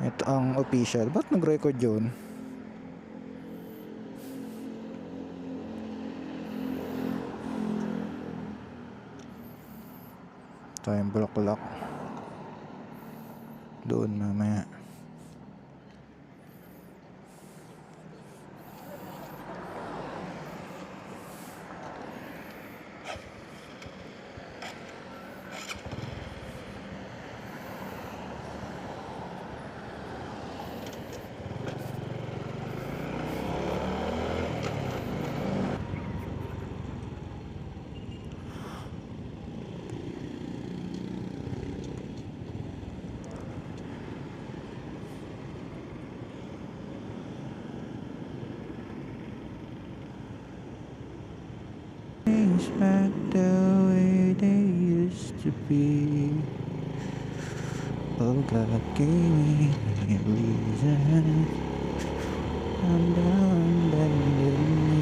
Ito ang official. Ba't nag-record yun? Ito yung bulaklak. Doon mamaya. Back the way they used to be. Oh God, give me a reason. I'm done bending me.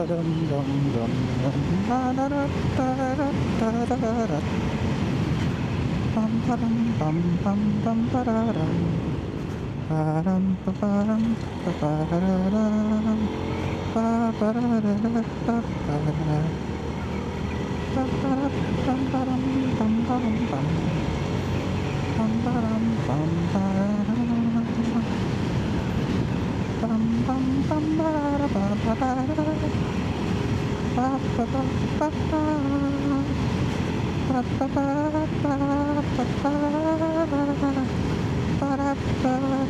Dum dum dum dum la la la la la la la. Pam pam pam pam pam pararam. Param param pararam. Pa pararam pa pararam. Pa param pam param pam pam pam. Pam param pam pararam. Pam pam pam pararam. Pa pa pa pa pa. Pa pa pa pa pa pa. Para para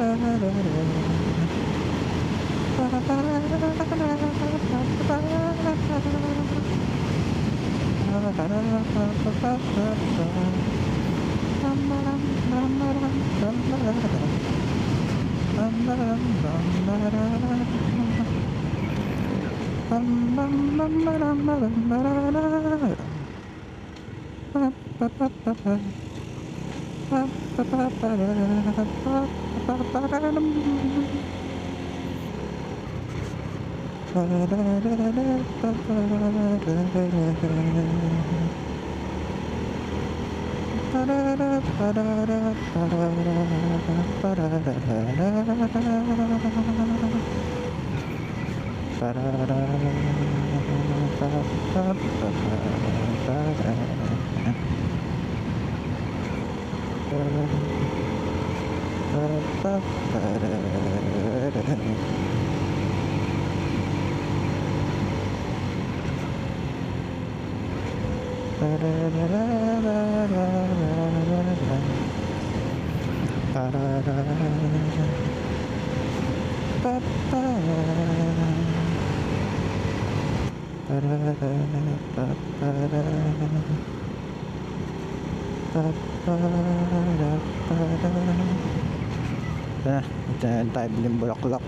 tayo biling bulaklak.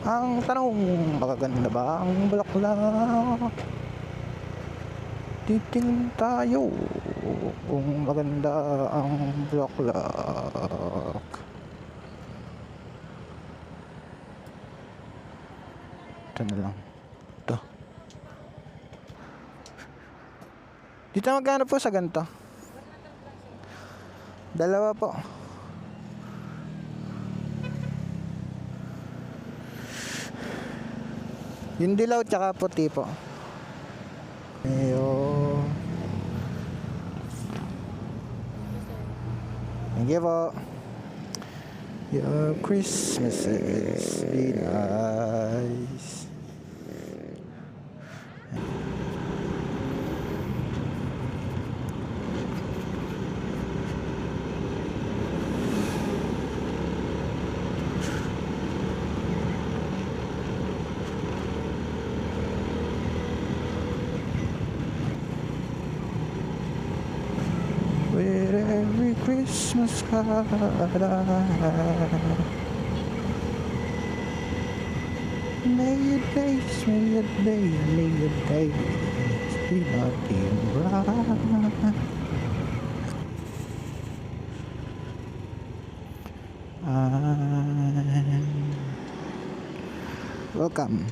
Ang tanong, magaganda ba ang bulaklak? Titingin tayo kung maganda ang bulaklak. Ito na lang. Ito. Dito magkano po sa ganito? Dalawa po. Yung dilaw tsaka puti po. Ayun. Thank you po. Your Christmas is be nice. with every Christmas card I have. May your days, may your days be lucky and bright. And welcome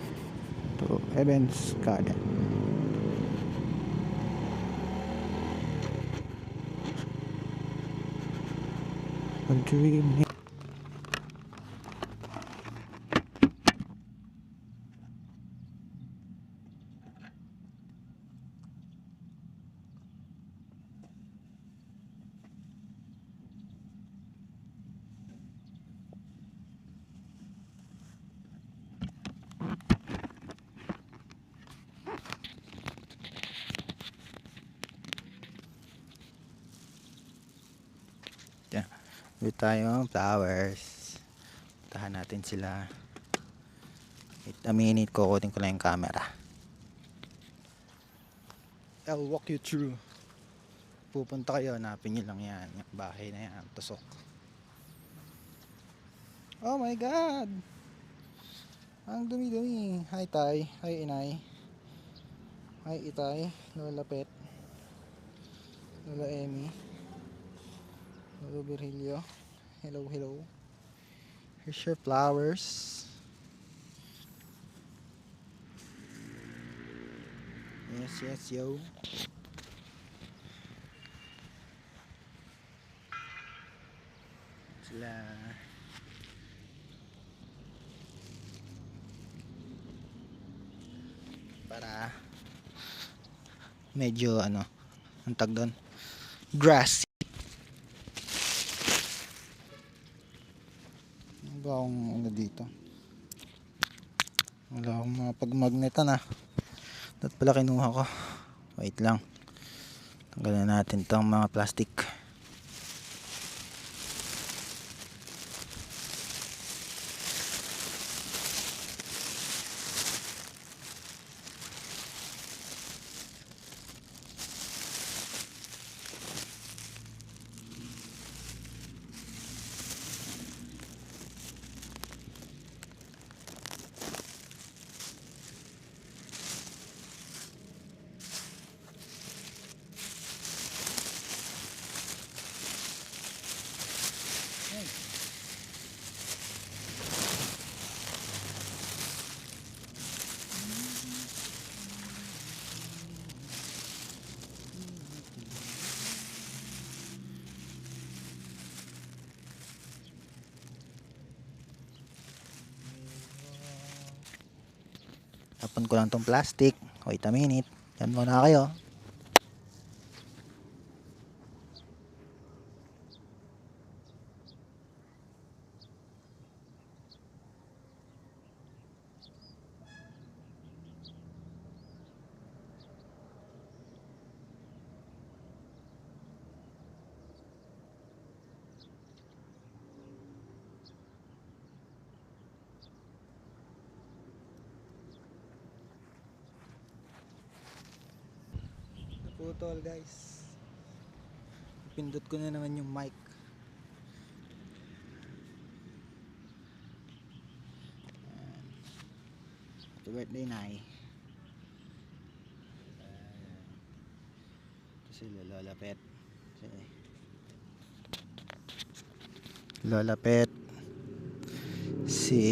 to Evans Garden. A dream. Yeah. Dito tayo, flowers. Tahan natin sila. Wait a minute, kukutin ko lang yung camera. I'll walk you through. Pupunta kayo, hanapin nyo lang yan. Yung bahay na yan, tusok. Oh my God! Ang dumi-dumi. Hi Tay, hi Inay. Hi Itay, Lola Pet, Lola Emmy, Lola Virgilio. Hello, hello. Here's your flowers. Yes, yes, yo. Sila. Para medyo ano, ang tag doon, grassy. Ano ba akong ano dito? Wala akong mapagmagnetan ah. Dapat pala kinuha ko. Wait lang. Tanggalin natin tong mga plastic. Tapon ko lang tong plastic. Wait a minute. Yan muna kayo. Naputol guys. Pindot ko na naman yung mic. Happy birthday Nay. Si Lola Pet. Lola Pet. Si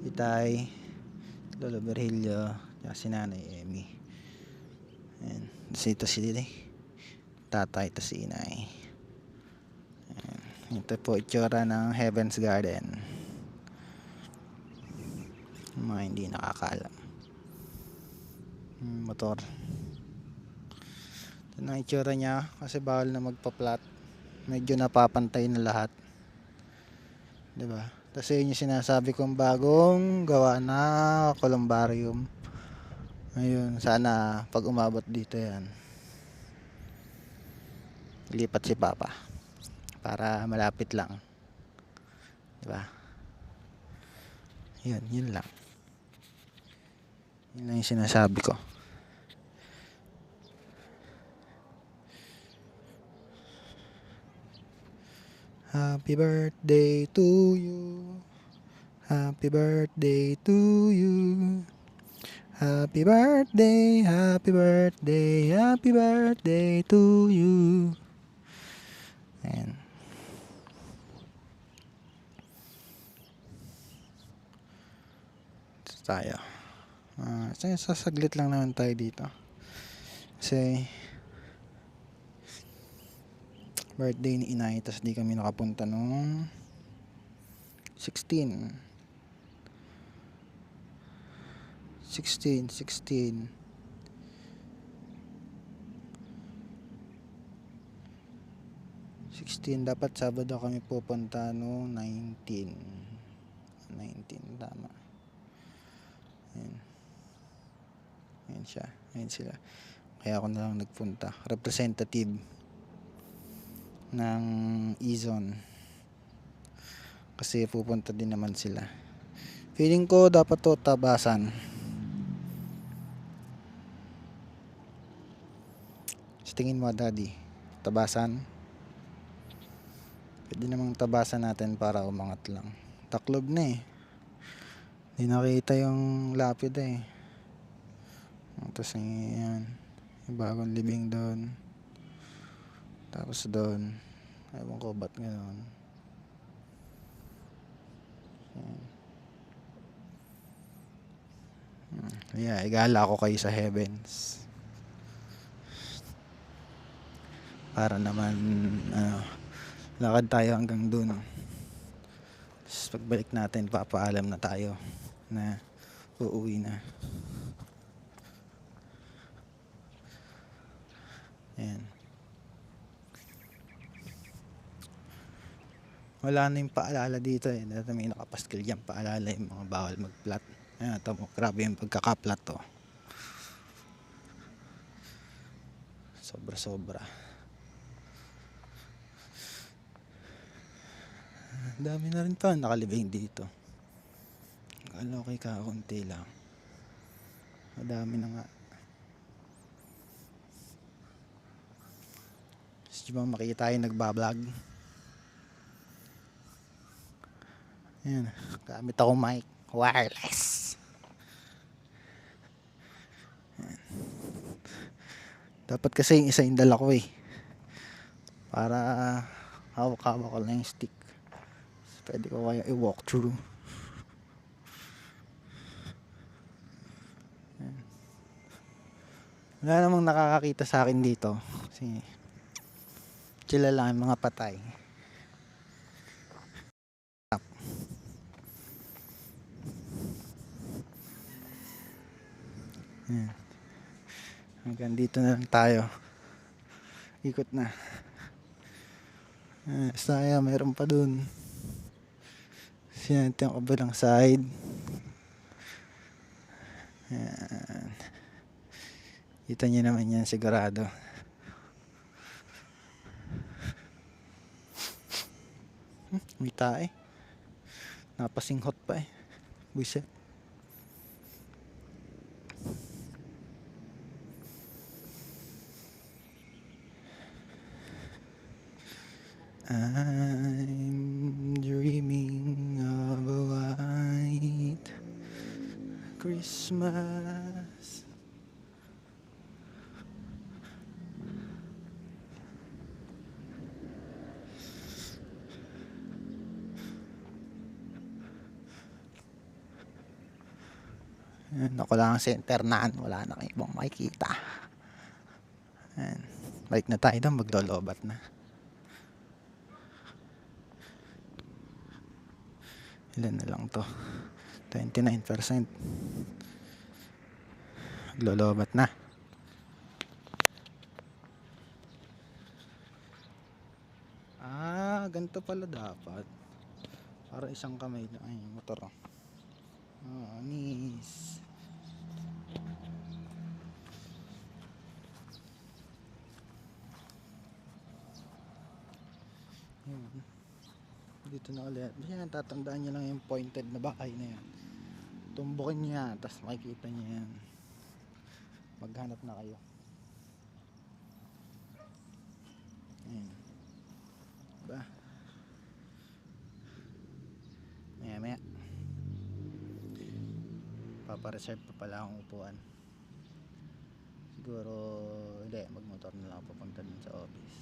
Itay, Lola Virgilio, at si Nanay Emmy. Ayan. Ito si Tatay, ito si Inay. Ayan. Ito po itsura ng Heaven's Garden. Mga hindi nakakaalam. Motor. Ito na itsura niya kasi bawal na magpa-flat. Medyo napapantay na lahat. Diba? Tapos yun yung sinasabi kong bagong gawa na columbarium. Ayun, sana pag umabot dito yan, lipat si Papa para malapit lang. Diba? Yun lang. Yun lang yung sinasabi ko. Happy birthday to you. Happy birthday to you. Happy birthday, happy birthday, happy birthday to you. Ayan. Ito tayo. Sasaglit lang naman tayo dito. Kasi birthday ni inay, tas di kami nakapunta nung 16. 16 dapat Sabado kami pupunta no 19 tama. Ayan siya, ayan sila, kaya ako na lang nagpunta, representative ng Izon kasi pupunta din naman sila. Feeling ko dapat to Tabasan. Sa tingin mo, Daddy, Tabasan? Pwede namang tabasan natin para umangat lang. Taklob na eh. Hindi nakita yung lapid eh. Tapos yan, yung bagong libing doon. Tapos doon, ewan ko ba't ganoon. Yeah, igala ko kayo sa heavens. Para naman lakad tayo hanggang dun. Tapos pagbalik natin, papaalam na tayo na uuwi na. Ayan. Wala na yung paalala dito eh. Dati may nakapaskil dyan paalala yung mga bawal mag-plat. Ayan, tamo, grabe yung pagkaka-plat to. Sobra. Dami na rin pa nakalibing dito. Akala ko kakunti lang. Madami na nga. Gusto mo makita tayo nagbablog? Ayan, gamit ako mic, wireless. Ayan. Dapat kasi yung isa yung dala ko eh. Para hawak-hawak ko lang yung stick. Pwede ko kaya i-walk through. Ayan. Wala namang nakakakita sa akin dito. Kasi sila lang yung mga patay. Ayan. Hanggang dito na lang tayo. Ikot na. Saya, mayroon pa dun. Siya natin yung kabilang side. Ayan. Kita nyo naman yan sigurado. May tae. Napasinghot pa eh. Buisit. I'm dreaming of a white Christmas. Ako lang ang center naan, wala na kang ibang makikita. Ayan. Balik na tayo doon, maglolobat na. Ilan na lang to? 29%. Maglolobat na. Ganito pala dapat. Para isang kamay lang. Ay, motor. Anis. Dito na ulit. Yan, tatandaan nyo lang yung pointed na bahay na yan. Tumbukin nyo yan, tapos makikita nyo yan. Maghanap na kayo. Ayan. Diba? Nagpapa-reserve pa pala akong upuan. Siguro hindi, magmotor na lang ako papunta dun sa office.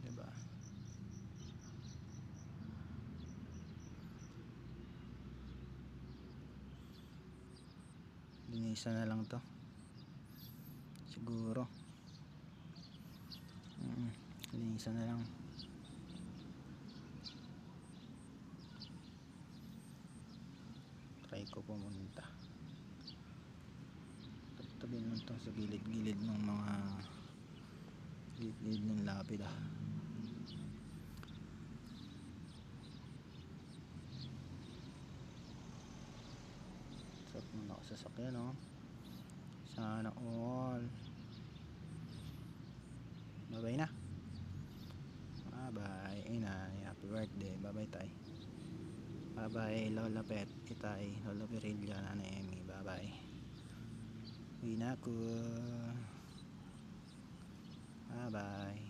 Diba? Linisan na lang to siguro. Linisan na lang. Try ko pumunta. Tabi naman to sa gilid-gilid ng mga gilid ng lapid Sarap muna ako sasakyan Sana all. Bye bye na. Bye bye inay. Happy birthday. Bye bye tay. Bye bye Lola Pet Itay. Lola Virilla Nanay Emmy. Bye bye. Uwi na ako. Bye bye.